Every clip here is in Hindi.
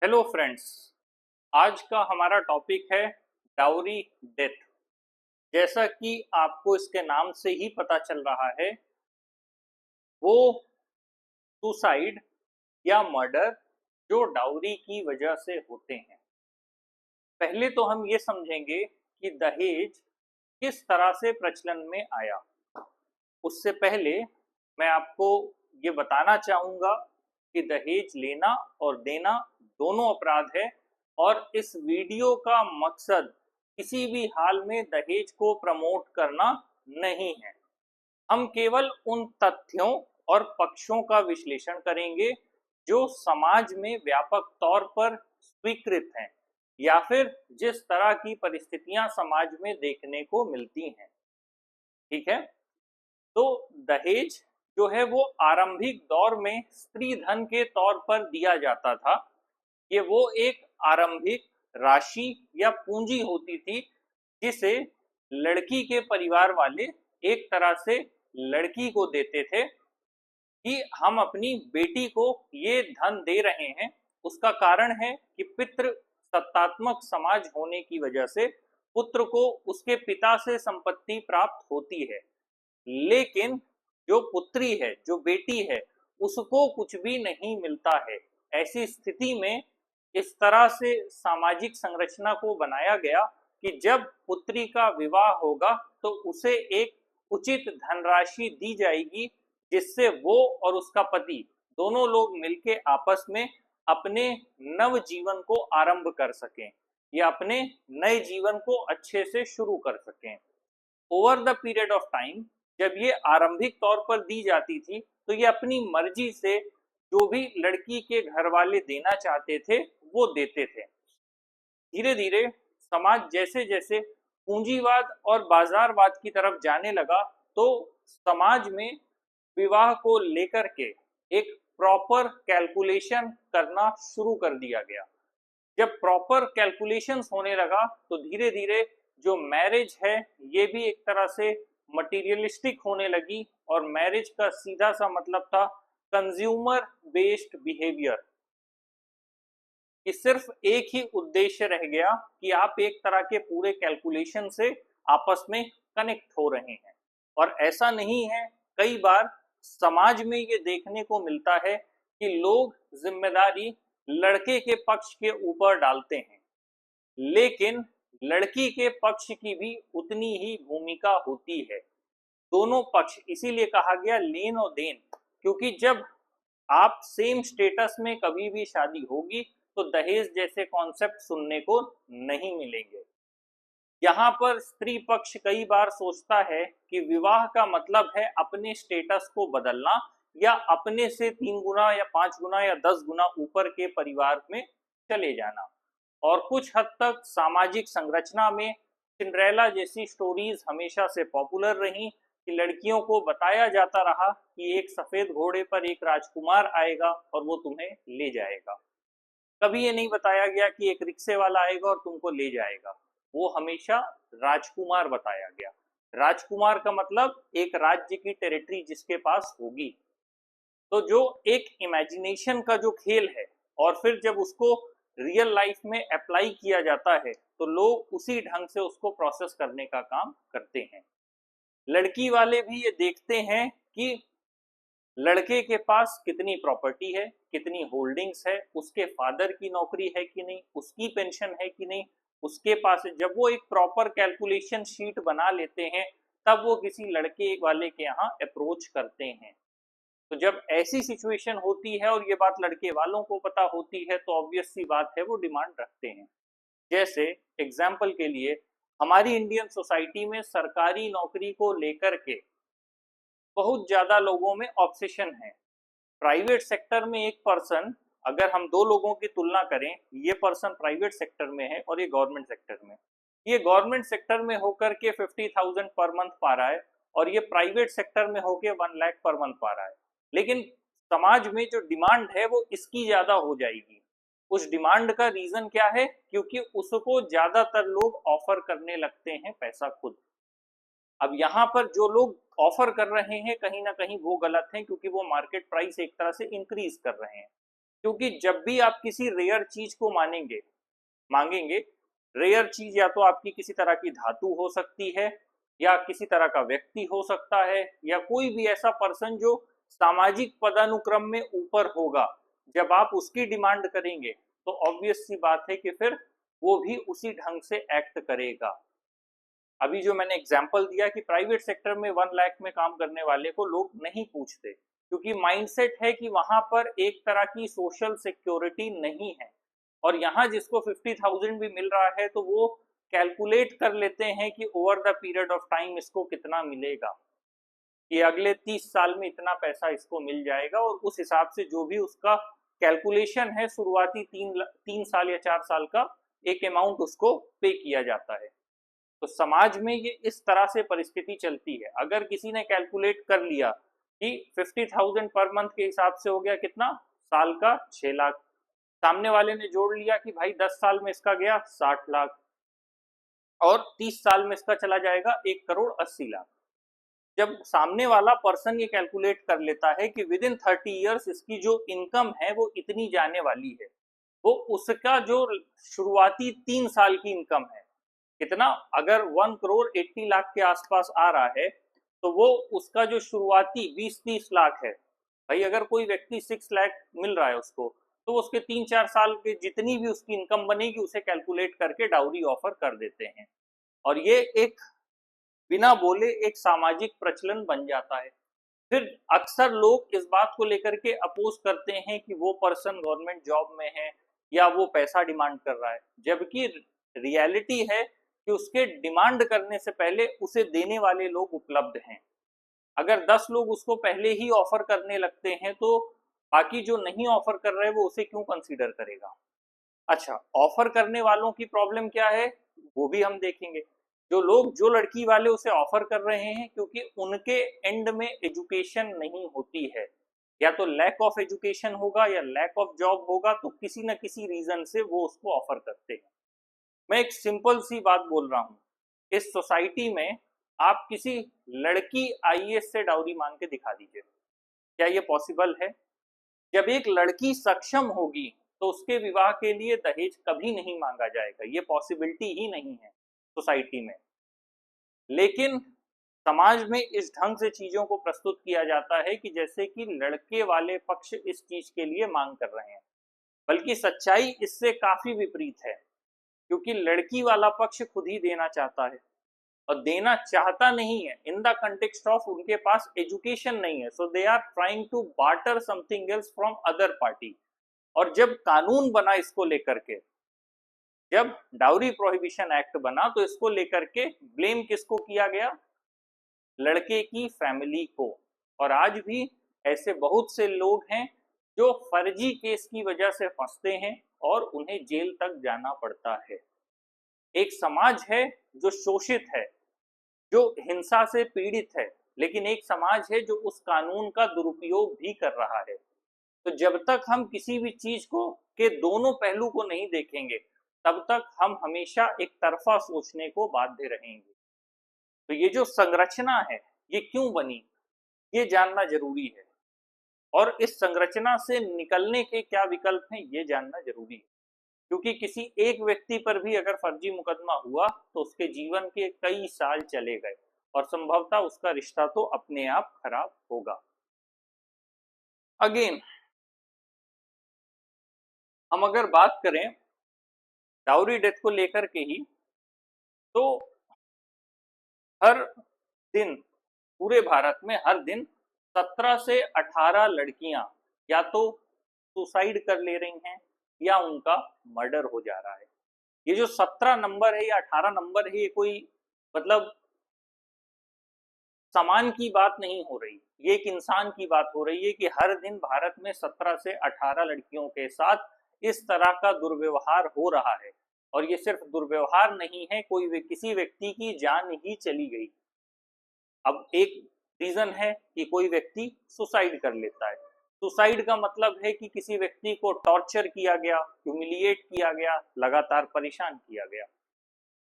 Hello friends. आज का हमारा टॉपिक है डाउरी डेथ। जैसा कि आपको इसके नाम से ही पता चल रहा है, वो सुसाइड या मर्डर जो डाउरी की वजह से होते हैं। पहले तो हम ये समझेंगे कि दहेज किस तरह से प्रचलन में आया। उससे पहले मैं आपको ये बताना चाहूँगा कि दहेज लेना और देना दोनों अपराध है, और इस वीडियो का मकसद किसी भी हाल में दहेज को प्रमोट करना नहीं है। हम केवल उन तथ्यों और पक्षों का विश्लेषण करेंगे जो समाज में व्यापक तौर पर स्वीकृत हैं, या फिर जिस तरह की परिस्थितियां समाज में देखने को मिलती हैं। ठीक है। तो दहेज जो है वो आरंभिक दौर में स्त्री धन के तौर पर दिया जाता था। ये वो एक आरंभिक राशि या पूंजी होती थी जिसे लड़की के परिवार वाले एक तरह से लड़की को देते थे कि हम अपनी बेटी को ये धन दे रहे हैं। उसका कारण है कि पितृ सत्तात्मक समाज होने की वजह से पुत्र को उसके पिता से संपत्ति प्राप्त होती है, लेकिन जो पुत्री है, जो बेटी है, उसको कुछ भी नहीं मिलता है। ऐसी स्थिति में इस तरह से सामाजिक संरचना को बनाया गया कि जब पुत्री का विवाह होगा तो उसे एक उचित धनराशि दी जाएगी, जिससे वो और उसका पति दोनों लोग मिलके आपस में अपने नव जीवन को आरंभ कर सकें या अपने नए जीवन को अच्छे से शुरू कर सकें। Over the period of time जब ये आरंभिक तौर पर दी जाती थी तो ये अपनी मर्जी से जो भी लड़की के घर वाले देना चाहते थे वो देते थे। धीरे धीरे समाज जैसे जैसे पूंजीवाद और बाजारवाद की तरफ जाने लगा, तो समाज में विवाह को लेकर के एक प्रॉपर कैलकुलेशन करना शुरू कर दिया गया। जब प्रॉपर कैलकुलेशंस होने लगा तो धीरे धीरे जो मैरिज है ये भी एक तरह से मटीरियलिस्टिक होने लगी, और मैरिज का सीधा सा मतलब था कंज्यूमर बेस्ड बिहेवियर, कि सिर्फ एक ही उद्देश्य रह गया कि आप एक तरह के पूरे कैलकुलेशन से आपस में कनेक्ट हो रहे हैं। और ऐसा नहीं है, कई बार समाज में ये देखने को मिलता है कि लोग जिम्मेदारी लड़के के पक्ष के ऊपर डालते हैं, लेकिन लड़की के पक्ष की भी उतनी ही भूमिका होती है। दोनों पक्ष, इसीलिए कहा गया लेन और देन, क्योंकि जब आप सेम स्टेटस में कभी भी शादी होगी तो दहेज जैसे कॉन्सेप्ट सुनने को नहीं मिलेंगे। यहाँ पर स्त्री पक्ष कई बार सोचता है कि विवाह का मतलब है अपने स्टेटस को बदलना, या अपने से 3 गुना या 5 गुना या 10 गुना ऊपर के परिवार में चले जाना। और कुछ हद तक सामाजिक संरचना में सिंड्रेला जैसी स्टोरीज हमेशा से पॉपुलर रही, कि लड़कियों को बताया जाता रहा कि एक सफेद घोड़े पर एक राजकुमार आएगा और वो तुम्हें ले जाएगा। कभी ये नहीं बताया गया कि एक रिक्शे वाला आएगा और तुमको ले जाएगा। वो हमेशा राजकुमार बताया गया। राजकुमार का मतलब एक राज्य की टेरिटरी जिसके पास होगी। तो जो एक इमेजिनेशन का जो खेल है, और फिर जब उसको रियल लाइफ में अप्लाई किया जाता है तो लोग उसी ढंग से उसको प्रोसेस करने का काम करते हैं। लड़की वाले भी ये देखते हैं कि लड़के के पास कितनी प्रॉपर्टी है, कितनी होल्डिंग्स है, उसके फादर की नौकरी है कि नहीं, उसकी पेंशन है कि नहीं, उसके पास। जब वो एक प्रॉपर कैलकुलेशन शीट बना लेते हैं तब वो किसी लड़के वाले के यहाँ अप्रोच करते हैं। तो जब ऐसी सिचुएशन होती है और ये बात लड़के वालों को पता होती है तो ऑब्वियस सी बात है वो डिमांड रखते हैं। जैसे एग्जाम्पल के लिए, हमारी इंडियन सोसाइटी में सरकारी नौकरी को लेकर के बहुत ज्यादा लोगों में ऑब्सेशन है। प्राइवेट सेक्टर में एक पर्सन, अगर हम दो लोगों की तुलना करें, ये पर्सन प्राइवेट सेक्टर में है और ये गवर्नमेंट सेक्टर में, ये गवर्नमेंट सेक्टर में होकर के 50,000 पर मंथ पा रहा है और ये प्राइवेट सेक्टर में होकर 1 लाख पर मंथ पा रहा है। लेकिन समाज में जो डिमांड है वो इसकी ज्यादा हो जाएगी। उस डिमांड का रीजन क्या है? क्योंकि उसको ज्यादातर लोग ऑफर करने लगते हैं पैसा खुद। अब यहाँ पर जो लोग ऑफर कर रहे हैं कहीं ना कहीं वो गलत है, क्योंकि वो मार्केट प्राइस एक तरह से इंक्रीज कर रहे हैं। क्योंकि जब भी आप किसी रेयर चीज को मांगेंगे, रेयर चीज या तो आपकी किसी तरह की धातु हो सकती है, या किसी तरह का व्यक्ति हो सकता है, या कोई भी ऐसा पर्सन जो सामाजिक पदानुक्रम में ऊपर होगा, जब आप उसकी डिमांड करेंगे तो ऑब्वियस सी बात है कि फिर वो भी उसी ढंग से एक्ट करेगा। अभी जो मैंने एग्जाम्पल दिया कि प्राइवेट सेक्टर में 1 लाख में काम करने वाले को लोग नहीं पूछते, क्योंकि माइंडसेट है कि वहां पर एक तरह की सोशल सिक्योरिटी नहीं है। और यहाँ जिसको 50,000 भी मिल रहा है तो वो कैलकुलेट कर लेते हैं कि over the period of time इसको कितना मिलेगा, कि अगले 30 साल में इतना पैसा इसको मिल जाएगा, और उस हिसाब से जो भी उसका कैलकुलेशन है शुरुआती 3 साल या 4 साल का एक अमाउंट उसको पे किया जाता है। तो समाज में ये इस तरह से परिस्थिति चलती है। अगर किसी ने कैलकुलेट कर लिया कि 50,000 पर मंथ के हिसाब से हो गया कितना, साल का 6 लाख, सामने वाले ने जोड़ लिया कि भाई 10 साल में इसका गया 60 लाख, और 30 साल में इसका चला जाएगा 1,80,00,000। जब सामने वाला पर्सन ये कैलकुलेट कर लेता है कि विद इन 30 ईयर्स इसकी जो इनकम है वो इतनी जाने वाली है, वो उसका जो शुरुआती 3 साल की इनकम है कितना, अगर 1,80,00,000 के आसपास आ रहा है, तो वो उसका जो शुरुआती 20-30 लाख है, भाई अगर कोई व्यक्ति 6 लाख मिल रहा है उसको, तो उसके 3-4 साल के जितनी भी उसकी इनकम बनेगी उसे कैलकुलेट करके डाउरी ऑफर कर देते हैं। और ये एक बिना बोले एक सामाजिक प्रचलन बन जाता है। फिर अक्सर लोग इस बात को लेकर के अपोज करते हैं कि वो पर्सन गवर्नमेंट जॉब में है या वो पैसा डिमांड कर रहा है, जबकि रियलिटी है कि उसके डिमांड करने से पहले उसे देने वाले लोग उपलब्ध हैं। अगर 10 लोग उसको पहले ही ऑफर करने लगते हैं तो बाकी जो नहीं ऑफर कर रहे वो उसे क्यों कंसीडर करेगा। अच्छा, ऑफर करने वालों की प्रॉब्लम क्या है वो भी हम देखेंगे। जो लड़की वाले उसे ऑफर कर रहे हैं, क्योंकि उनके एंड में एजुकेशन नहीं होती है, या तो लैक ऑफ एजुकेशन होगा या लैक ऑफ जॉब होगा, तो किसी न किसी रीजन से वो उसको ऑफर करते हैं। मैं एक सिंपल सी बात बोल रहा हूं, इस सोसाइटी में आप किसी लड़की आईएएस से डाउरी मांग के दिखा दीजिए, क्या ये पॉसिबल है? जब एक लड़की सक्षम होगी तो उसके विवाह के लिए दहेज कभी नहीं मांगा जाएगा, ये पॉसिबिलिटी ही नहीं है सोसाइटी में। लेकिन समाज में इस ढंग से चीजों को प्रस्तुत किया जाता है कि जैसे कि लड़के वाले पक्ष इस चीज के लिए मांग कर रहे हैं, बल्कि सच्चाई इससे काफी विपरीत है, क्योंकि लड़की वाला पक्ष खुद ही देना चाहता है, और देना चाहता नहीं है इन द कंटेक्स्ट ऑफ उनके पास एजुकेशन नहीं है, so they are trying to barter something else from other party. और जब कानून बना इसको लेकर के, जब डाउरी प्रोहिबिशन एक्ट बना, तो इसको लेकर के ब्लेम किसको किया गया? लड़के की फैमिली को। और आज भी ऐसे बहुत से लोग हैं जो फर्जी केस की वजह से फंसते हैं और उन्हें जेल तक जाना पड़ता है। एक समाज है जो शोषित है, जो हिंसा से पीड़ित है, लेकिन एक समाज है जो उस कानून का दुरुपयोग भी कर रहा है। तो जब तक हम किसी भी चीज को के दोनों पहलू को नहीं देखेंगे, तब तक हम हमेशा एक तरफा सोचने को बाध्य रहेंगे। तो ये जो संरचना है ये क्यों बनी, ये जानना जरूरी है, और इस संरचना से निकलने के क्या विकल्प हैं ये जानना जरूरी है। क्योंकि किसी एक व्यक्ति पर भी अगर फर्जी मुकदमा हुआ तो उसके जीवन के कई साल चले गए, और संभवतः उसका रिश्ता तो अपने आप खराब होगा। अगेन हम अगर बात करें डाउरी डेथ को लेकर के ही, तो हर दिन पूरे भारत में हर दिन 17 से 18 लड़कियां या तो सुसाइड कर ले रही हैं या उनका मर्डर हो जा रहा है। ये जो 17 नंबर है या 18 नंबर है, ये कोई मतलब सामान की बात नहीं हो रही, ये एक इंसान की बात हो रही है कि हर दिन भारत में 17 से 18 लड़कियों के साथ इस तरह का दुर्व्यवहार हो रहा है। और ये सिर्फ दुर्व्यवहार नहीं है, किसी व्यक्ति की जान ही चली गई। अब एक रीजन है कि कोई व्यक्ति सुसाइड कर लेता है। सुसाइड का मतलब है कि किसी व्यक्ति को टॉर्चर किया गया, ह्यूमिलिएट किया गया, लगातार परेशान किया गया।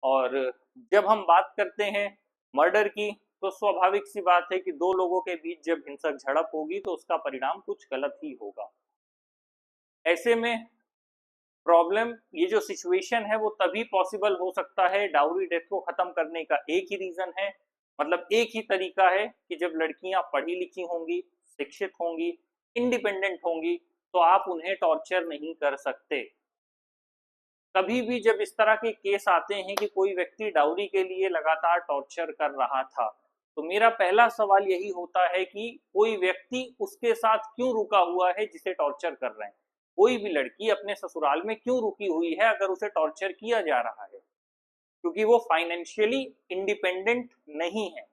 और जब हम बात करते हैं मर्डर की, तो स्वाभाविक सी बात है कि दो लोगों के बीच जब हिंसक झड़प होगी तो उसका परिणाम कुछ गलत ही होगा। ऐसे में प्रॉब्लम, ये जो सिचुएशन है वो तभी पॉसिबल हो सकता है, डाउरी डेथ को खत्म करने का एक ही रीजन है, मतलब एक ही तरीका है कि जब लड़कियां पढ़ी लिखी होंगी, शिक्षित होंगी, इंडिपेंडेंट होंगी, तो आप उन्हें टॉर्चर नहीं कर सकते। कभी भी जब इस तरह के केस आते हैं कि कोई व्यक्ति डाउरी के लिए लगातार टॉर्चर कर रहा था, तो मेरा पहला सवाल यही होता है कि कोई व्यक्ति उसके साथ क्यों रुका हुआ है जिसे टॉर्चर कर रहे हैं। कोई भी लड़की अपने ससुराल में क्यों रुकी हुई है अगर उसे टॉर्चर किया जा रहा है? क्योंकि वो फाइनेंशियली इंडिपेंडेंट नहीं है।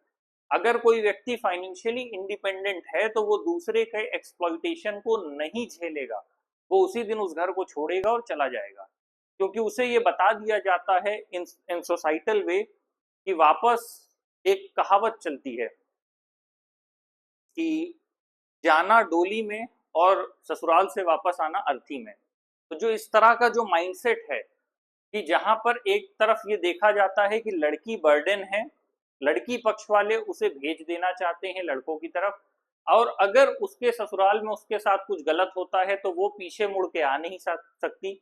अगर कोई व्यक्ति फाइनेंशियली इंडिपेंडेंट है तो वो दूसरे के एक्सप्लॉइटेशन को नहीं झेलेगा, वो उसी दिन उस घर को छोड़ेगा और चला जाएगा, क्योंकि उसे ये बता दिया जाता है इन सोसाइटल वे कि वापस, एक कहावत चलती है कि जाना डोली में और ससुराल से वापस आना अर्थी में। तो जो इस तरह का जो माइंडसेट है कि जहां पर एक तरफ ये देखा जाता है कि लड़की बर्डन है, लड़की पक्ष वाले उसे भेज देना चाहते हैं लड़कों की तरफ, और अगर उसके ससुराल में उसके साथ कुछ गलत होता है तो वो पीछे मुड़ के आ नहीं सकती।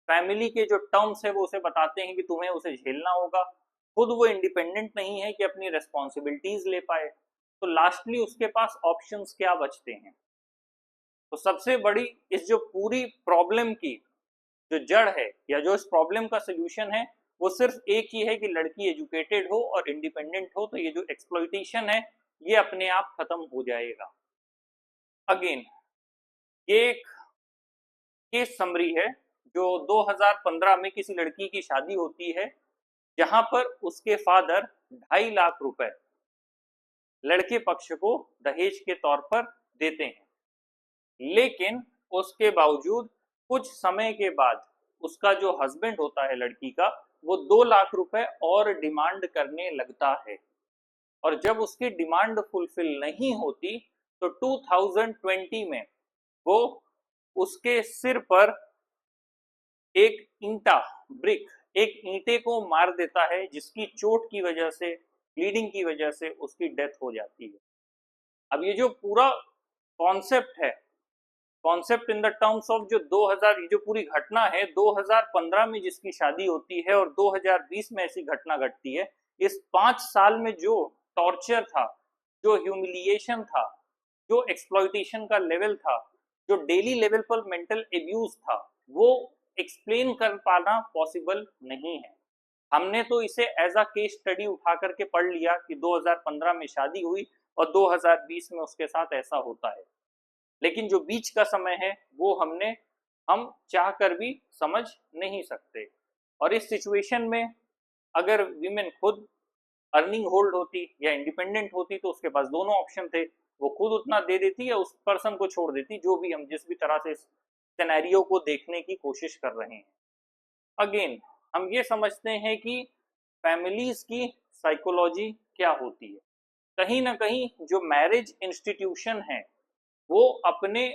फैमिली के जो टर्म्स है वो उसे बताते हैं कि तुम्हें उसे झेलना होगा, खुद वो इंडिपेंडेंट नहीं है कि अपनी रेस्पॉन्सिबिलिटीज ले पाए, तो लास्टली उसके पास ऑप्शंस क्या बचते हैं? तो सबसे बड़ी इस जो पूरी प्रॉब्लम की जो जड़ है या जो इस प्रॉब्लम का सोल्यूशन है वो सिर्फ एक ही है कि लड़की एजुकेटेड हो और इंडिपेंडेंट हो, तो ये जो एक्सप्लॉइटेशन है ये अपने आप खत्म हो जाएगा। अगेन, ये एक केस समरी है जो 2015 में किसी लड़की की शादी होती है, जहां पर उसके फादर 2.5 लाख रुपए लड़के पक्ष को दहेज के तौर पर देते हैं, लेकिन उसके बावजूद कुछ समय के बाद उसका जो हस्बैंड होता है लड़की का, वो 2 लाख रुपए और डिमांड करने लगता है, और जब उसकी डिमांड फुलफिल नहीं होती तो 2020 में वो उसके सिर पर एक ईंटा, ब्रिक, एक ईंटे को मार देता है, जिसकी चोट की वजह से, ब्लीडिंग की वजह से उसकी डेथ हो जाती है। अब ये जो पूरा कॉन्सेप्ट है, concept in the terms of जो 2000, ये जो पूरी घटना है 2015 में जिसकी शादी होती है और 2020 में ऐसी घटना घटती है, इस 5 साल में जो टॉर्चर था, जो ह्यूमिलिएशन था, जो एक्सप्लॉइटेशन का लेवल था, जो डेली लेवल पर मेंटल एब्यूज था, वो एक्सप्लेन कर पाना पॉसिबल नहीं है। हमने तो इसे एज अ केस स्टडी उठा करके पढ़ लिया कि 2015 में शादी हुई और 2020 में उसके साथ ऐसा होता है, लेकिन जो बीच का समय है वो हम चाह कर भी समझ नहीं सकते। और इस सिचुएशन में अगर विमेन खुद अर्निंग होल्ड होती या इंडिपेंडेंट होती तो उसके पास दोनों ऑप्शन थे, वो खुद उतना दे देती या उस पर्सन को छोड़ देती, जो भी हम जिस भी तरह से इस सिनेरियो को देखने की कोशिश कर रहे हैं। अगेन, हम ये समझते हैं कि फैमिलीज की साइकोलॉजी क्या होती है। कहीं ना कहीं जो मैरिज इंस्टीट्यूशन है वो अपने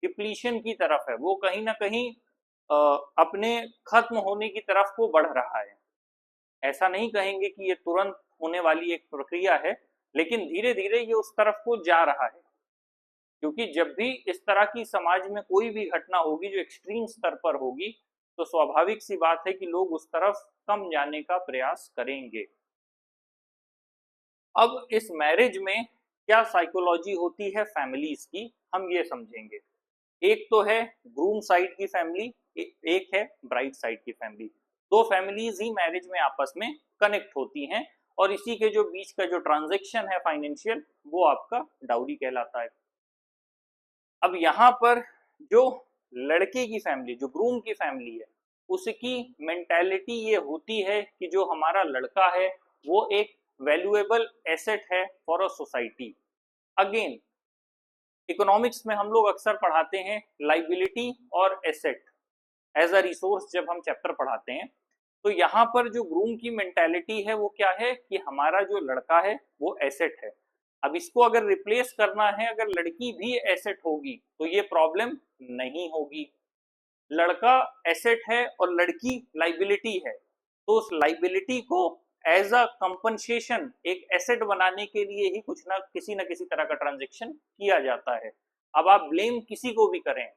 डिप्लीशन की तरफ है, वो कहीं ना कहीं अपने खत्म होने की तरफ को बढ़ रहा है। ऐसा नहीं कहेंगे कि ये तुरंत होने वाली एक प्रक्रिया है, लेकिन धीरे धीरे ये उस तरफ को जा रहा है, क्योंकि जब भी इस तरह की समाज में कोई भी घटना होगी जो एक्सट्रीम स्तर पर होगी, तो स्वाभाविक सी बात है कि लोग उस तरफ कम जाने का प्रयास करेंगे। अब इस मैरिज में क्या साइकोलॉजी होती है फैमिलीज की, हम ये समझेंगे। एक तो है ग्रूम साइड की फैमिली, एक है ब्राइड साइड की फैमिली। दो फैमिलीज ही मैरिज में आपस में कनेक्ट होती हैं, और इसी के जो बीच का जो ट्रांजैक्शन है फाइनेंशियल, वो आपका डाउरी कहलाता है। अब यहाँ पर जो लड़के की फैमिली, जो ग्रूम की फैमिली है, उसकी मेंटालिटी ये होती है कि जो हमारा लड़का है वो एक वैल्यूएबल एसेट है for a society. Again, economics में हम लोग अक्सर पढ़ाते हैं लाइबिलिटी और एसेट एज अ रिसोर्स, जब हम चैप्टर पढ़ाते हैं, तो यहाँ पर जो ग्रूम की मेंटालिटी है वो क्या है कि हमारा जो लड़का है वो एसेट है। अब इसको अगर रिप्लेस करना है, अगर लड़की भी एसेट होगी तो ये प्रॉब्लम नहीं होगी। लड़का एसेट है और लड़की लाइबिलिटी है, तो उस लाइबिलिटी को एज अ कंपनसेशन एक एसेट बनाने के लिए ही कुछ ना किसी तरह का ट्रांजेक्शन किया जाता है। अब आप ब्लेम किसी को भी करें,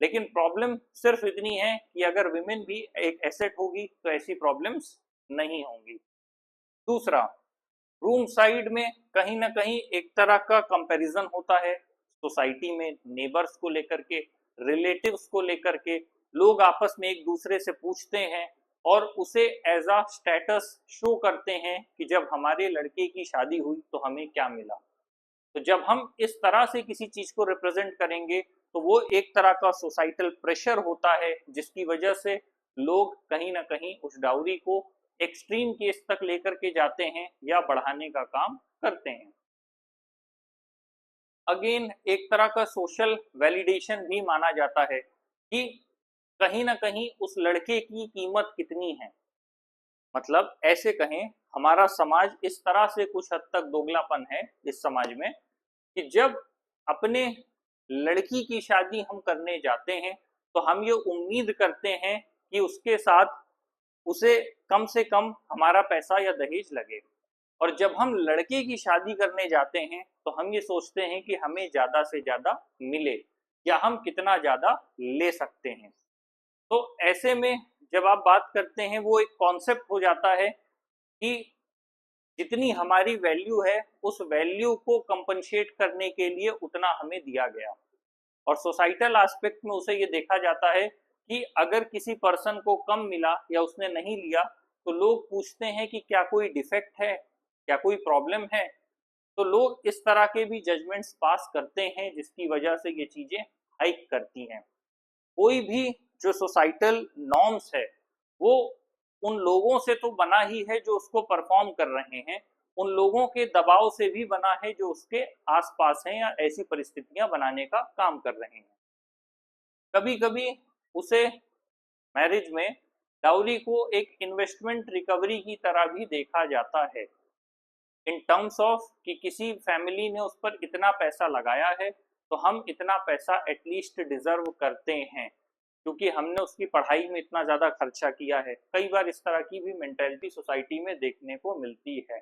लेकिन प्रॉब्लम सिर्फ इतनी है कि अगर विमेन भी एक एसेट होगी तो ऐसी प्रॉब्लम्स नहीं होंगी। दूसरा, रूम साइड में कहीं ना कहीं एक तरह का कंपैरिजन होता है सोसाइटी में, नेबर्स को लेकर के, रिलेटिव्स को लेकर के। लोग आपस में एक दूसरे से पूछते हैं और उसे एज अ स्टेटस शो करते हैं कि जब हमारे लड़के की शादी हुई तो हमें क्या मिला। तो जब हम इस तरह से किसी चीज को रिप्रेजेंट करेंगे तो वो एक तरह का सोसाइटल प्रेशर होता है, जिसकी वजह से लोग कहीं ना कहीं उस डाउरी को एक्सट्रीम केस तक लेकर के जाते हैं या बढ़ाने का काम करते हैं। अगेन एक तरह का सोशल वैलिडेशन भी माना जाता है कि कहीं ना कहीं उस लड़के की कीमत कितनी है। मतलब ऐसे कहें, हमारा समाज इस तरह से कुछ हद तक दोगलापन है इस समाज में कि जब अपने लड़की की शादी हम करने जाते हैं तो हम ये उम्मीद करते हैं कि उसके साथ उसे कम से कम हमारा पैसा या दहेज लगे, और जब हम लड़के की शादी करने जाते हैं तो हम ये सोचते हैं कि हमें ज्यादा से ज्यादा मिले या हम कितना ज्यादा ले सकते हैं। तो ऐसे में जब आप बात करते हैं वो एक कॉन्सेप्ट हो जाता है कि जितनी हमारी वैल्यू है उस वैल्यू को कंपनसेट करने के लिए उतना हमें दिया गया। और सोसाइटल एस्पेक्ट में उसे ये देखा जाता है कि अगर किसी पर्सन को कम मिला या उसने नहीं लिया तो लोग पूछते हैं कि क्या कोई डिफेक्ट है, क्या कोई प्रॉब्लम है। तो लोग इस तरह के भी जजमेंट्स पास करते हैं जिसकी वजह से ये चीजें हाइक करती हैं। कोई भी जो सोसाइटल नॉर्म्स है वो उन लोगों से तो बना ही है जो उसको परफॉर्म कर रहे हैं, उन लोगों के दबाव से भी बना है जो उसके आसपास हैं या ऐसी परिस्थितियां बनाने का काम कर रहे हैं। कभी कभी उसे मैरिज में डाउरी को एक इन्वेस्टमेंट रिकवरी की तरह भी देखा जाता है, इन टर्म्स ऑफ कि किसी फैमिली ने उस पर इतना पैसा लगाया है तो हम इतना पैसा एटलीस्ट डिजर्व करते हैं क्योंकि हमने उसकी पढ़ाई में इतना ज्यादा खर्चा किया है। कई बार इस तरह की भी मेंटेलिटी सोसाइटी में देखने को मिलती है।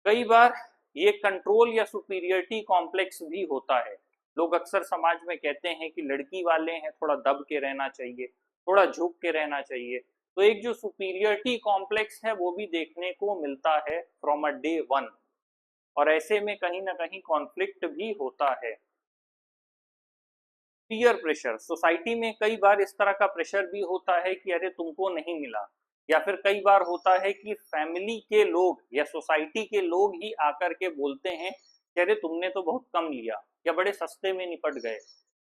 कई बार ये कंट्रोल या सुपीरियरिटी कॉम्प्लेक्स भी होता है। लोग अक्सर समाज में कहते हैं कि लड़की वाले हैं, थोड़ा दब के रहना चाहिए, थोड़ा झुक के रहना चाहिए। तो एक जो सुपीरियरिटी कॉम्प्लेक्स है वो भी देखने को मिलता है फ्रॉम अ डे वन, और ऐसे में कहीं ना कहीं कॉन्फ्लिक्ट भी होता है। पीयर प्रेशर, सोसाइटी में कई बार इस तरह का प्रेशर भी होता है कि अरे तुमको नहीं मिला, या फिर कई बार होता है कि फैमिली के लोग या सोसाइटी के लोग ही आकर के बोलते हैं कि अरे तुमने तो बहुत कम लिया या बड़े सस्ते में निपट गए।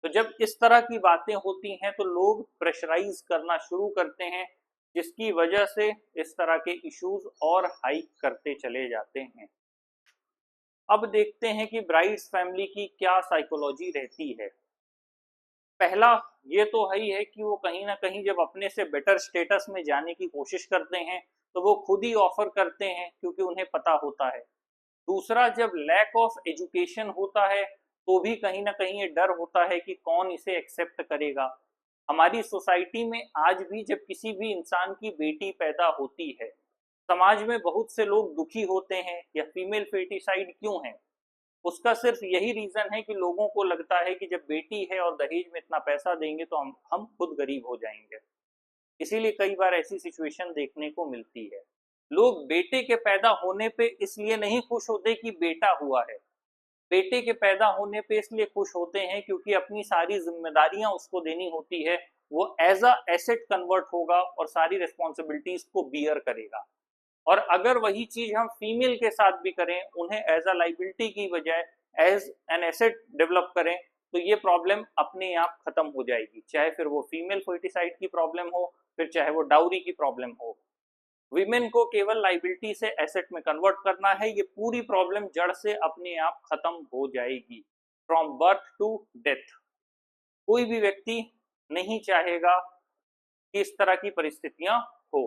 तो जब इस तरह की बातें होती हैं तो लोग प्रेशराइज करना शुरू करते हैं, जिसकी वजह से इस तरह के इश्यूज और हाइक करते चले जाते हैं। अब देखते हैं कि ब्राइड्स फैमिली की क्या साइकोलॉजी रहती है। पहला ये तो है ही है कि वो कहीं ना कहीं जब अपने से बेटर स्टेटस में जाने की कोशिश करते हैं तो वो खुद ही ऑफर करते हैं क्योंकि उन्हें पता होता है। दूसरा, जब लैक ऑफ एजुकेशन होता है तो भी कहीं ना कहीं ये डर होता है कि कौन इसे एक्सेप्ट करेगा। हमारी सोसाइटी में आज भी जब किसी भी इंसान की बेटी पैदा होती है, समाज में बहुत से लोग दुखी होते हैं या फीमेल फेटिसाइड क्यों है। उसका सिर्फ यही रीजन है कि लोगों को लगता है कि जब बेटी है और दहेज में इतना पैसा देंगे तो हम खुद गरीब हो जाएंगे। इसीलिए कई बार ऐसी सिचुएशन देखने को मिलती है। लोग बेटे के पैदा होने पे इसलिए नहीं खुश होते कि बेटा हुआ है, बेटे के पैदा होने पे इसलिए खुश होते हैं क्योंकि अपनी सारी जिम्मेदारियां उसको देनी होती है, वो एज अ एसेट कन्वर्ट होगा और सारी रिस्पॉन्सिबिलिटीज को बियर करेगा। और अगर वही चीज हम फीमेल के साथ भी करें, उन्हें एज अ लाइबिलिटी की बजाय एज एन एसेट डेवलप करें, तो ये प्रॉब्लम अपने आप खत्म हो जाएगी, चाहे फिर वो फीमेल फर्टिसाइड की प्रॉब्लम हो, फिर चाहे वो डाउरी की प्रॉब्लम हो। विमेन को केवल लाइबिलिटी से एसेट में कन्वर्ट करना है, ये पूरी प्रॉब्लम जड़ से अपने आप खत्म हो जाएगी। फ्रॉम बर्थ टू डेथ कोई भी व्यक्ति नहीं चाहेगा कि इस तरह की परिस्थितियां हो।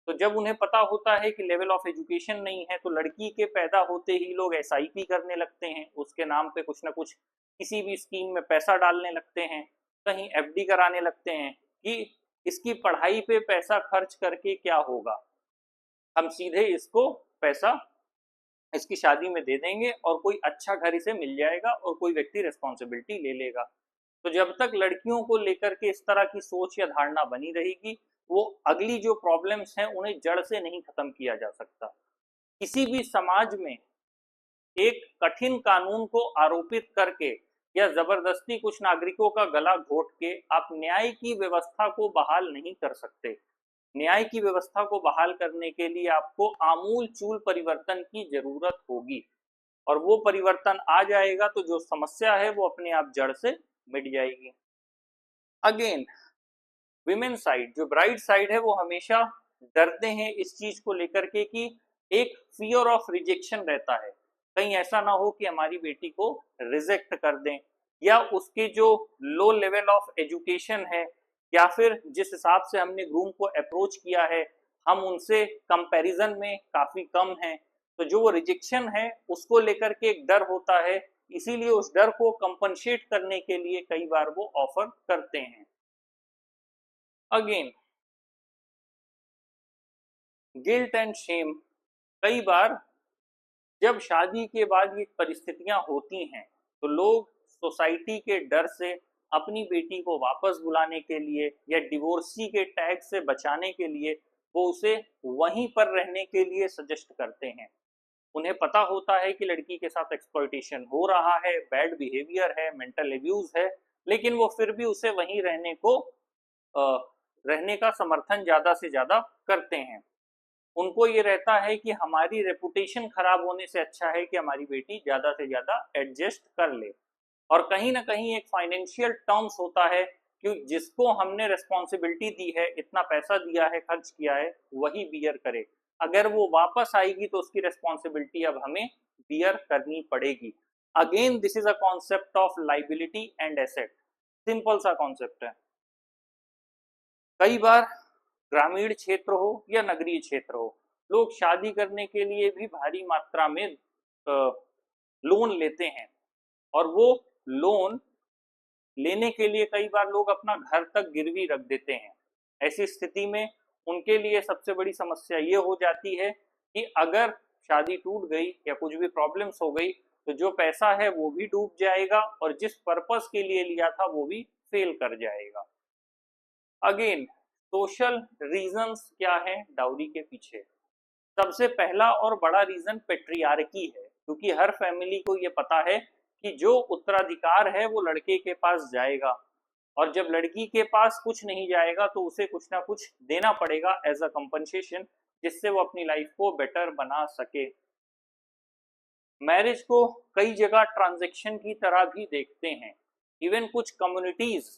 तो जब उन्हें पता होता है कि लेवल ऑफ एजुकेशन नहीं है तो लड़की के पैदा होते ही लोग एसआईपी करने लगते हैं, उसके नाम पे कुछ ना कुछ किसी भी स्कीम में पैसा डालने लगते हैं, कहीं एफडी कराने लगते हैं कि इसकी पढ़ाई पे पैसा खर्च करके क्या होगा, हम सीधे इसको पैसा इसकी शादी में दे देंगे और कोई अच्छा घर इसे मिल जाएगा और कोई व्यक्ति रिस्पॉन्सिबिलिटी ले लेगा। तो जब तक लड़कियों को लेकर के इस तरह की सोच या धारणा बनी रहेगी, वो अगली जो प्रॉब्लम्स हैं उन्हें जड़ से नहीं खत्म किया जा सकता। किसी भी समाज में एक कठिन कानून को आरोपित करके या जबरदस्ती कुछ नागरिकों का गला घोट के आप न्याय की व्यवस्था को बहाल नहीं कर सकते। न्याय की व्यवस्था को बहाल करने के लिए आपको आमूल चूल परिवर्तन की जरूरत होगी, और वो परिवर्तन आ जाएगा तो जो समस्या है वो अपने आप जड़ से मिट जाएगी। अगेन, विमेन साइड, जो ब्राइड साइड है, वो हमेशा डरते हैं इस चीज को लेकर के कि एक फियर ऑफ रिजेक्शन रहता है, कहीं ऐसा ना हो कि हमारी बेटी को रिजेक्ट कर दें, या उसके जो लो लेवल ऑफ एजुकेशन है, या फिर जिस हिसाब से हमने ग्रूम को अप्रोच किया है हम उनसे कंपैरिजन में काफी कम हैं, तो जो वो रिजेक्शन है उसको लेकर के एक डर होता है। इसीलिए उस डर को कंपनसेट करने के लिए कई बार वो ऑफर करते हैं। अगेन, गिल्ट एंड शेम, कई बार जब शादी के बाद ये परिस्थितियां होती हैं तो लोग सोसाइटी के डर से अपनी बेटी को वापस बुलाने के लिए या डिवोर्सी के टैग से बचाने के लिए वो उसे वहीं पर रहने के लिए सजेस्ट करते हैं। उन्हें पता होता है कि लड़की के साथ एक्सप्लॉयटेशन हो रहा है, बैड बिहेवियर है, मेंटल एब्यूज है, लेकिन वो फिर भी उसे वहीं रहने का समर्थन ज्यादा से ज्यादा करते हैं। उनको ये रहता है कि हमारी रेपुटेशन खराब होने से अच्छा है कि हमारी बेटी ज्यादा से ज्यादा एडजस्ट कर ले, और कहीं ना कहीं एक फाइनेंशियल टर्म्स होता है कि जिसको हमने रिस्पॉन्सिबिलिटी दी है, इतना पैसा दिया है, खर्च किया है, वही बियर करे। अगर वो वापस आएगी तो उसकी रिस्पॉन्सिबिलिटी अब हमें बियर करनी पड़ेगी। Again this is a concept of liability and asset, simple सा कॉन्सेप्ट है। कई बार ग्रामीण क्षेत्र हो या नगरीय क्षेत्र हो, लोग शादी करने के लिए भी भारी मात्रा में लोन लेते हैं, और वो लोन लेने के लिए कई बार लोग अपना घर तक गिरवी रख देते हैं। ऐसी स्थिति में उनके लिए सबसे बड़ी समस्या ये हो जाती है कि अगर शादी टूट गई या कुछ भी प्रॉब्लम्स हो गई तो जो पैसा है वो भी डूब जाएगा, और जिस पर्पस के लिए लिया था वो भी फेल कर जाएगा। अगेन, सोशल रीजंस क्या है डाउरी के पीछे? सबसे पहला और बड़ा रीजन पेट्रियार्की है, क्योंकि हर फैमिली को ये पता है कि जो उत्तराधिकार है वो लड़के के पास जाएगा, और जब लड़की के पास कुछ नहीं जाएगा तो उसे कुछ ना कुछ देना पड़ेगा एज अ कंपनसेशन, जिससे वो अपनी लाइफ को बेटर बना सके। मैरिज को कई जगह ट्रांजैक्शन की तरह भी देखते हैं। इवन कुछ कम्युनिटीज,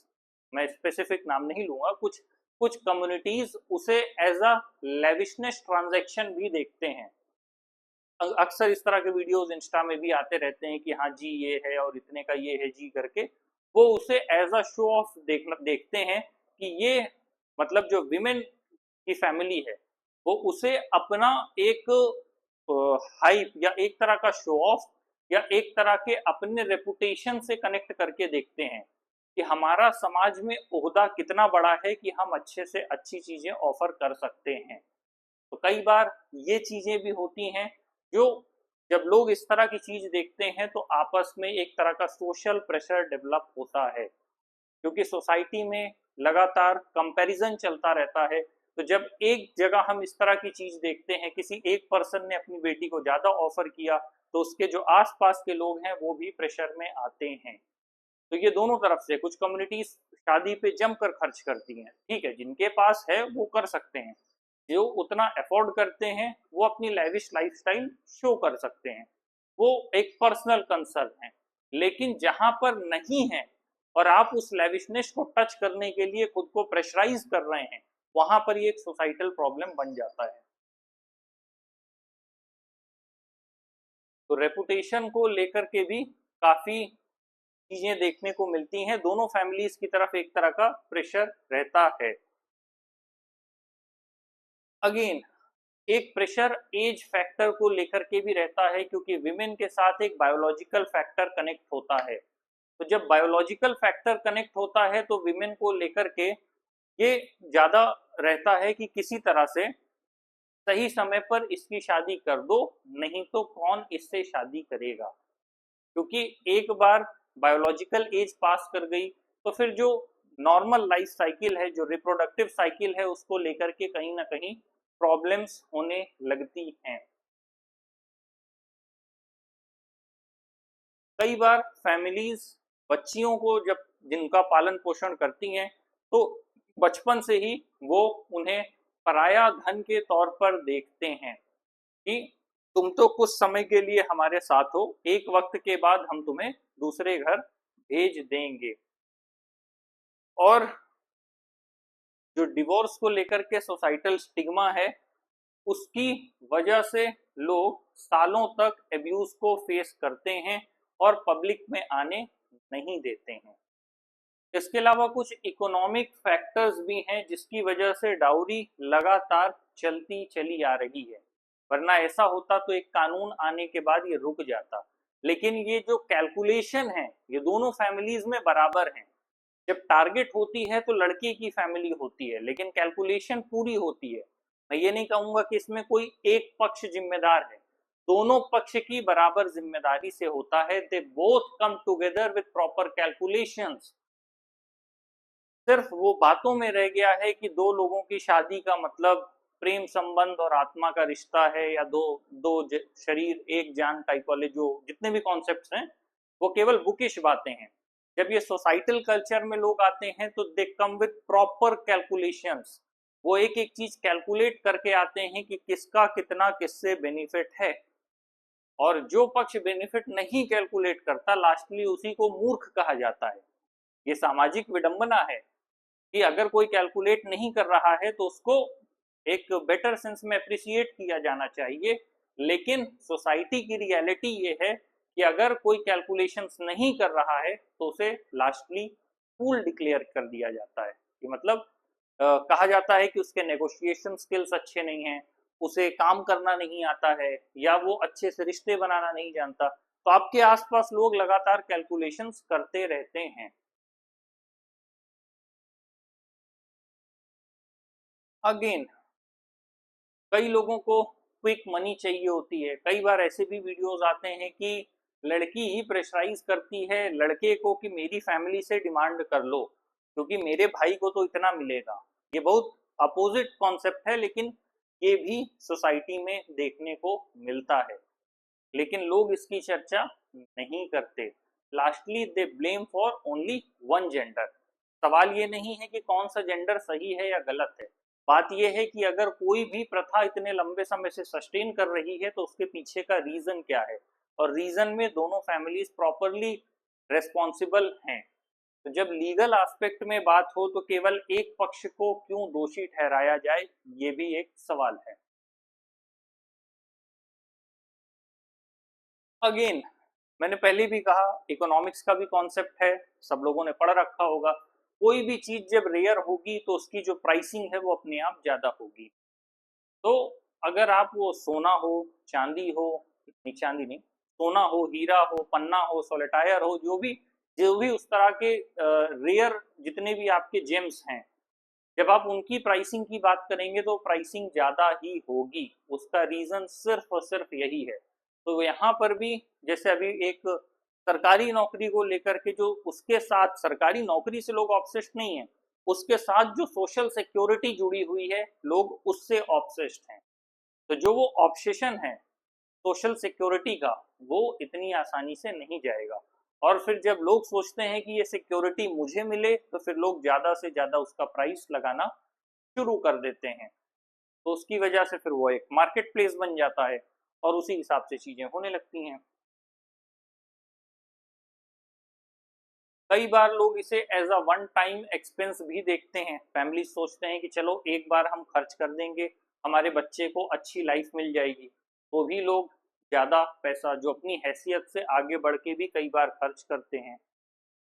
मैं स्पेसिफिक नाम नहीं लूंगा, कुछ कुछ कम्युनिटीज उसे एज अ लेविशनेस ट्रांजैक्शन भी देखते हैं। अक्सर इस तरह के वीडियोस इंस्टा में भी आते रहते हैं कि हाँ जी ये है और इतने का ये है जी करके, वो उसे एज अ शो ऑफ देखते हैं कि ये मतलब जो विमेन की फैमिली है वो उसे अपना एक हाइप या एक तरह का शो ऑफ या एक तरह के अपने रेपुटेशन से कनेक्ट करके देखते हैं कि हमारा समाज में ओहदा कितना बड़ा है कि हम अच्छे से अच्छी चीजें ऑफर कर सकते हैं। तो कई बार ये चीजें भी होती हैं जो जब लोग इस तरह की चीज देखते हैं तो आपस में एक तरह का सोशल प्रेशर डेवलप होता है, क्योंकि सोसाइटी में लगातार कंपैरिजन चलता रहता है। तो जब एक जगह हम इस तरह की चीज देखते हैं, किसी एक पर्सन ने अपनी बेटी को ज्यादा ऑफर किया, तो उसके जो आसपास के लोग हैं वो भी प्रेशर में आते हैं। तो ये दोनों तरफ से, कुछ कम्युनिटीज शादी पे जमकर खर्च करती हैं, ठीक है, जिनके पास है वो कर सकते हैं, जो उतना अफोर्ड करते हैं वो अपनी लैविश लाइफस्टाइल शो कर सकते हैं, वो एक पर्सनल कंसर्न है। लेकिन जहां पर नहीं है और आप उस लैविशनेस को टच करने के लिए खुद को प्रेशराइज कर रहे हैं, वहां पर ये एक सोसाइटल प्रॉब्लम बन जाता है। तो रेपुटेशन को लेकर के भी काफी चीजें देखने को मिलती हैं, दोनों फैमिलीज की तरफ एक तरह का प्रेशर रहता है। अगेन, एक प्रेशर एज फैक्टर को लेकर के भी रहता है, क्योंकि विमेन के साथ एक बायोलॉजिकल फैक्टर कनेक्ट होता है। तो जब बायोलॉजिकल फैक्टर कनेक्ट होता है तो विमेन को लेकर के ये ज्यादा रहता है कि किसी तरह से सही समय पर इसकी शादी कर दो, नहीं तो कौन इससे शादी करेगा। क्योंकि एक बार बायोलॉजिकल एज पास कर गई तो फिर जो नॉर्मल लाइफ साइकिल है, जो रिप्रोडक्टिव साइकिल है, उसको लेकर के कहीं ना कहीं प्रॉब्लम्स होने लगती हैं। कई बार फैमिलीज बच्चियों को जब जिनका पालन पोषण करती हैं तो बचपन से ही वो उन्हें पराया धन के तौर पर देखते हैं कि तुम तो कुछ समय के लिए हमारे साथ हो, एक वक्त के बाद हम तुम्हें दूसरे घर भेज देंगे। और जो डिवोर्स को लेकर के सोसाइटल स्टिग्मा है, उसकी वजह से लोग सालों तक एब्यूज को फेस करते हैं और पब्लिक में आने नहीं देते हैं। इसके अलावा कुछ इकोनॉमिक फैक्टर्स भी हैं जिसकी वजह से डाउरी लगातार चलती चली आ रही है, वरना ऐसा होता तो एक कानून आने के बाद ये रुक जाता। लेकिन ये जो कैलकुलेशन है ये दोनों फैमिलीज में बराबर है। जब टारगेट होती है तो लड़के की फैमिली होती है, लेकिन कैलकुलेशन पूरी होती है। मैं ये नहीं कहूंगा कि इसमें कोई एक पक्ष जिम्मेदार है, दोनों पक्ष की बराबर जिम्मेदारी से होता है। They both come together with proper calculations. सिर्फ वो बातों में रह गया है कि दो लोगों की शादी का मतलब प्रेम संबंध और आत्मा का रिश्ता है, या दो दो शरीर एक जान टाइप वाले जो जितने भी कॉन्सेप्ट्स हैं वो केवल बुकिश बातें हैं। जब ये सोसाइटल कल्चर में लोग आते हैं तो दे कम विद प्रॉपर कैलकुलेशंस। वो एक एक चीज कैलकुलेट करके आते हैं कि किसका कितना किससे बेनिफिट है, और जो पक्ष बेनिफिट नहीं कैलकुलेट करता लास्टली उसी को मूर्ख कहा जाता है। ये सामाजिक विडंबना है कि अगर कोई कैलकुलेट नहीं कर रहा है तो उसको एक बेटर सेंस में अप्रिशिएट किया जाना चाहिए। लेकिन सोसाइटी की रियलिटी ये है कि अगर कोई कैलकुलेशंस नहीं कर रहा है तो उसे लास्टली फूल डिक्लेयर कर दिया जाता है। कि मतलब कहा जाता है कि उसके नेगोशिएशन स्किल्स अच्छे नहीं हैं, उसे काम करना नहीं आता है, या वो अच्छे से रिश्ते बनाना नहीं जानता। तो आपके आसपास लोग लगातार कैलकुलेशंस करते रहते हैं। अगेन कई लोगों को क्विक मनी चाहिए होती है। कई बार ऐसे भी वीडियोस आते हैं कि लड़की ही प्रेशराइज करती है लड़के को कि मेरी फैमिली से डिमांड कर लो क्योंकि मेरे भाई को तो इतना मिलेगा। ये बहुत अपोजिट कॉन्सेप्ट है, लेकिन ये भी सोसाइटी में देखने को मिलता है, लेकिन लोग इसकी चर्चा नहीं करते। Lastly they blame for only one gender. सवाल ये नहीं है कि कौन सा जेंडर सही है या गलत है, बात यह है कि अगर कोई भी प्रथा इतने लंबे समय से सस्टेन कर रही है तो उसके पीछे का रीजन क्या है, और रीजन में दोनों फैमिलीज प्रॉपरली रेस्पॉन्सिबल हैं। तो जब लीगल एस्पेक्ट में बात हो तो केवल एक पक्ष को क्यों दोषी ठहराया जाए, ये भी एक सवाल है। अगेन मैंने पहले भी कहा इकोनॉमिक्स का भी कॉन्सेप्ट है, सब लोगों ने पढ़ रखा होगा। कोई भी चीज जब रेयर होगी तो उसकी जो प्राइसिंग है वो अपने आप ज्यादा होगी। तो अगर आप वो सोना हो, चांदी हो, नहीं चांदी नहीं, सोना हो, हीरा हो, पन्ना हो, सोलेटायर हो, जो भी उस तरह के रेयर जितने भी आपके जेम्स हैं, जब आप उनकी प्राइसिंग की बात करेंगे तो प्राइसिंग ज्यादा ही होगी। उसका रीजन सिर्फ और सिर्फ यही है। तो यहाँ पर भी जैसे अभी एक सरकारी नौकरी को लेकर के जो उसके साथ सरकारी नौकरी से लोग ऑब्सेस्ड नहीं है, उसके साथ जो सोशल सिक्योरिटी जुड़ी हुई है लोग उससे ऑब्सेस्ड हैं। तो जो वो ऑब्सेशन है सोशल सिक्योरिटी का, वो इतनी आसानी से नहीं जाएगा। और फिर जब लोग सोचते हैं कि ये सिक्योरिटी मुझे मिले तो फिर लोग ज्यादा से ज्यादा उसका प्राइस लगाना शुरू कर देते हैं। तो उसकी वजह से फिर वो एक मार्केट प्लेस बन जाता है और उसी हिसाब से चीजें होने लगती हैं। कई बार लोग इसे as a one time expense भी देखते हैं। फैमिली सोचते हैं कि चलो एक बार हम खर्च कर देंगे, हमारे बच्चे को अच्छी लाइफ मिल जाएगी। तो भी लोग ज़्यादा पैसा जो अपनी हैसियत से आगे बढ़ के भी कई बार खर्च करते हैं।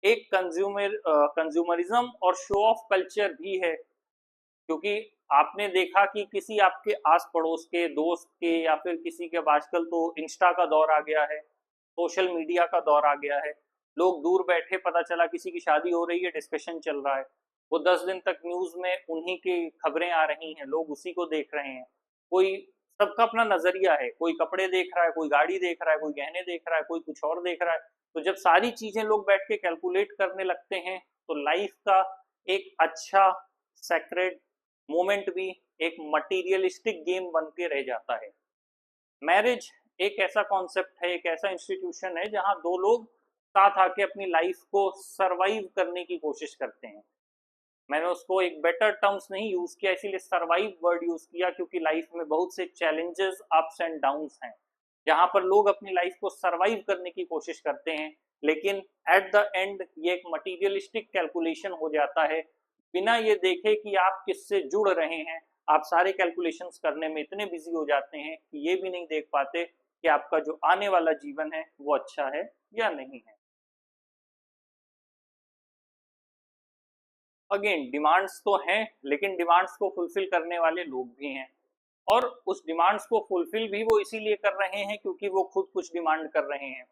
एक कंज्यूमरिज्म और शो ऑफ कल्चर भी है, क्योंकि आपने देखा कि किसी आपके आस पड़ोस के दोस्त के या फिर किसी के, आजकल तो इंस्टा का दौर आ गया है, सोशल मीडिया का दौर आ गया है। लोग दूर बैठे, पता चला किसी की शादी हो रही है, डिस्कशन चल रहा है, वो 10 दिन तक न्यूज में उन्हीं की खबरें आ रही हैं, लोग उसी को देख रहे हैं। कोई, सबका अपना नजरिया है, कोई कपड़े देख रहा है, कोई गाड़ी देख रहा है, कोई गहने देख रहा है, कोई कुछ और देख रहा है। तो जब सारी चीजें लोग बैठ के कैलकुलेट करने लगते हैं तो लाइफ का एक अच्छा सेक्रेड मोमेंट भी एक मटीरियलिस्टिक गेम बन के रह जाता है। मैरिज एक ऐसा कॉन्सेप्ट है, एक ऐसा इंस्टीट्यूशन है जहां दो लोग साथ आके अपनी लाइफ को सरवाइव करने की कोशिश करते हैं। मैंने उसको एक बेटर टर्म्स नहीं यूज किया, इसीलिए सरवाइव वर्ड यूज किया, क्योंकि लाइफ में बहुत से चैलेंजेस, अप्स एंड डाउन्स हैं जहां पर लोग अपनी लाइफ को सरवाइव करने की कोशिश करते हैं, लेकिन एट द एंड ये एक मटीरियलिस्टिक कैलकुलेशन हो जाता है। बिना ये देखे कि आप किससे जुड़ रहे हैं, आप सारे कैलकुलेशंस करने में इतने बिजी हो जाते हैं कि ये भी नहीं देख पाते कि आपका जो आने वाला जीवन है वो अच्छा है या नहीं है। अगेन डिमांड्स तो हैं, लेकिन डिमांड्स को फुलफिल करने वाले लोग भी हैं, और उस डिमांड्स को फुलफिल भी वो इसीलिए कर रहे हैं क्योंकि वो खुद कुछ डिमांड कर रहे हैं।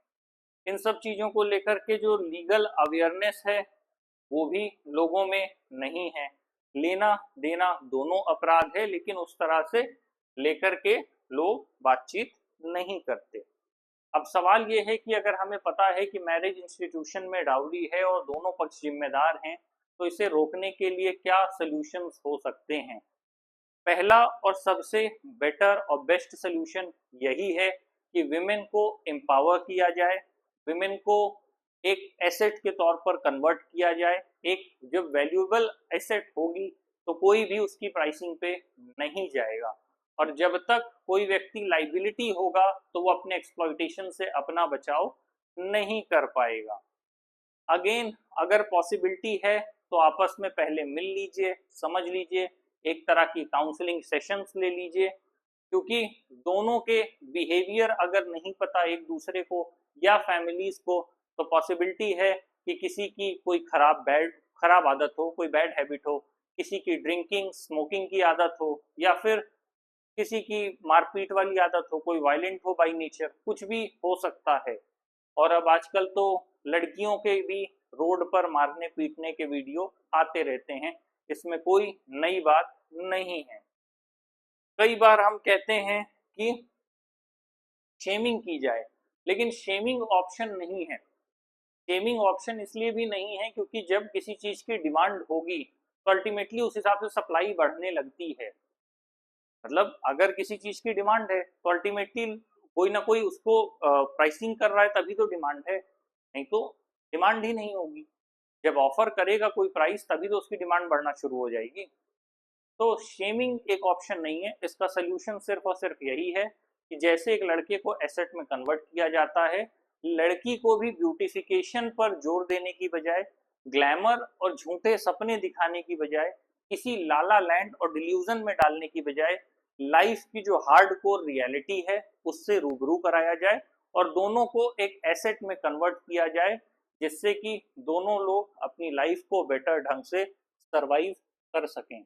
इन सब चीज़ों को लेकर के जो लीगल अवेयरनेस है वो भी लोगों में नहीं है। लेना देना दोनों अपराध है, लेकिन उस तरह से लेकर के लोग बातचीत नहीं करते। अब सवाल ये है कि अगर हमें पता है कि मैरिज इंस्टीट्यूशन में डाउरी है और दोनों पक्ष जिम्मेदार हैं, तो इसे रोकने के लिए क्या सॉल्यूशंस हो सकते हैं। पहला और सबसे बेटर और बेस्ट सॉल्यूशन यही है कि विमेन को एम्पावर किया जाए, विमेन को एक एसेट के तौर पर कन्वर्ट किया जाए। एक जब वैल्यूएबल एसेट होगी तो कोई भी उसकी प्राइसिंग पे नहीं जाएगा, और जब तक कोई व्यक्ति लाइबिलिटी होगा तो वो अपने एक्सप्लॉयटेशन से अपना बचाव नहीं कर पाएगा। अगेन अगर पॉसिबिलिटी है तो आपस में पहले मिल लीजिए, समझ लीजिए, एक तरह की काउंसलिंग सेशंस ले लीजिए, क्योंकि दोनों के बिहेवियर अगर नहीं पता एक दूसरे को या फैमिलीज को, तो पॉसिबिलिटी है कि किसी की कोई खराब आदत हो, कोई बैड हैबिट हो, किसी की ड्रिंकिंग स्मोकिंग की आदत हो, या फिर किसी की मारपीट वाली आदत हो, कोई वायलेंट हो बाई नेचर, कुछ भी हो सकता है। और अब आजकल तो लड़कियों के भी रोड पर मारने पीटने के वीडियो आते रहते हैं, इसमें कोई नई बात नहीं है। कई बार हम कहते हैं कि शेमिंग की जाए, लेकिन शेमिंग ऑप्शन नहीं है। शेमिंग ऑप्शन इसलिए भी नहीं है क्योंकि जब किसी चीज की डिमांड होगी तो अल्टीमेटली उस हिसाब से सप्लाई बढ़ने लगती है। मतलब अगर किसी चीज की डिमांड है तो अल्टीमेटली कोई ना कोई उसको प्राइसिंग कर रहा है, तभी तो डिमांड है, नहीं तो डिमांड ही नहीं होगी। जब ऑफर करेगा कोई प्राइस तभी तो उसकी डिमांड बढ़ना शुरू हो जाएगी। तो शेमिंग एक ऑप्शन नहीं है, इसका सोल्यूशन सिर्फ और सिर्फ यही है कि जैसे एक लड़के को एसेट में कन्वर्ट किया जाता है, लड़की को भी ब्यूटिफिकेशन पर जोर देने की बजाय, ग्लैमर और झूठे सपने दिखाने की बजाय, किसी लाला लैंड और डिल्यूजन में डालने की बजाय लाइफ की जो हार्डकोर रियलिटी है उससे रूबरू कराया जाए और दोनों को एक एसेट में कन्वर्ट किया जाए, जिससे कि दोनों लोग अपनी लाइफ को बेटर ढंग से सरवाइव कर सकें।